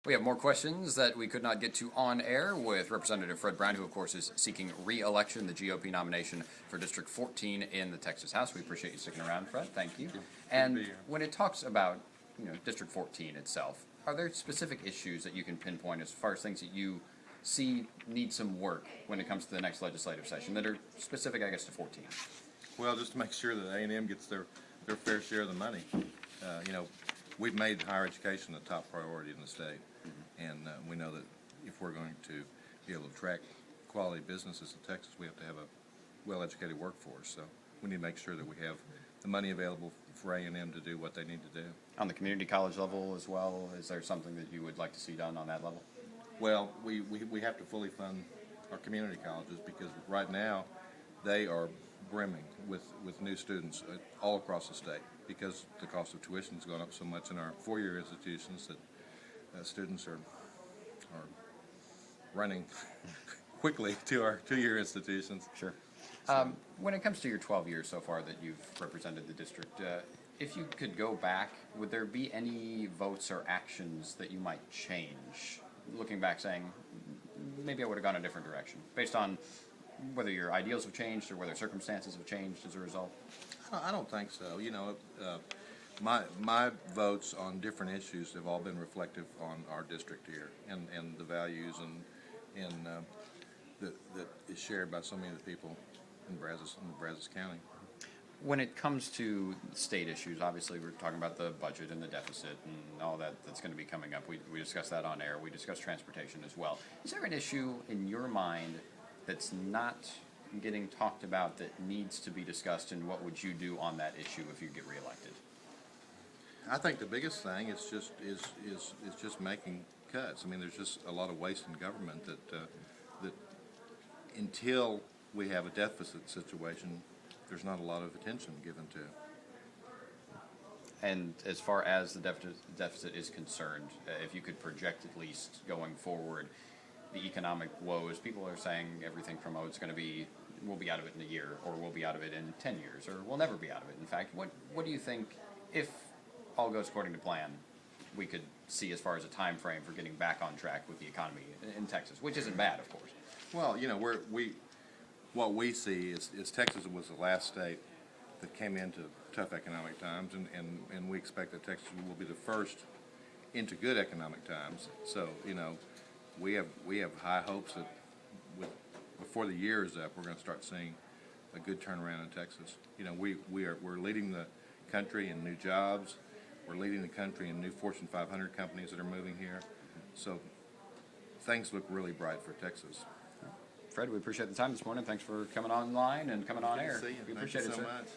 We have more questions that we could not get to on air with Representative Fred Brown, who, of course, is seeking re-election, the GOP nomination for District 14 in the Texas House. We appreciate you sticking around, Fred. Thank you. And when it talks about, District 14 itself, are there specific issues that you can pinpoint as far as things that you see need some work when it comes to the next legislative session that are specific, I guess, to 14? Well, just to make sure that A&M gets their fair share of the money. We've made higher education a top priority in the state, and we know that if we're going to be able to attract quality businesses in Texas, we have to have a well-educated workforce. So we need to make sure that we have the money available for A&M to do what they need to do. On the community college level as well, is there something that you would like to see done on that level? Well, we have to fully fund our community colleges because right now they are brimming with new students all across the state because the cost of tuition has gone up so much in our four-year institutions that students are running quickly to our two-year institutions. Sure. When it comes to your 12 years so far that you've represented the district, if you could go back, would there be any votes or actions that you might change? Looking back saying, maybe I would have gone a different direction, based on whether your ideals have changed or whether circumstances have changed as a result? I don't think so. My votes on different issues have all been reflective on our district here and the values and that is shared by so many of the people in Brazos County. When it comes to state issues, obviously we're talking about the budget and the deficit and all that's going to be coming up. We discussed that on air. We discussed transportation as well. Is there an issue in your mind that's not getting talked about that needs to be discussed, and what would you do on that issue if you get reelected? I think the biggest thing is just making cuts. I mean, there's just a lot of waste in government that until we have a deficit situation, there's not a lot of attention given to. And as far as the deficit is concerned, if you could project at least going forward the economic woes, people are saying everything from, we'll be out of it in a year, or we'll be out of it in 10 years, or we'll never be out of it. In fact, what do you think, if all goes according to plan, we could see as far as a time frame for getting back on track with the economy in Texas, which isn't bad, of course? Well, what we see is Texas was the last state that came into tough economic times, and we expect that Texas will be the first into good economic times. So, we have high hopes that before the year is up, we're going to start seeing a good turnaround in Texas. We're leading the country in new jobs. We're leading the country in new Fortune 500 companies that are moving here. So things look really bright for Texas. Fred, we appreciate the time this morning. Thanks for coming online and coming on air. See you. We appreciate it, Thank you so sir. much.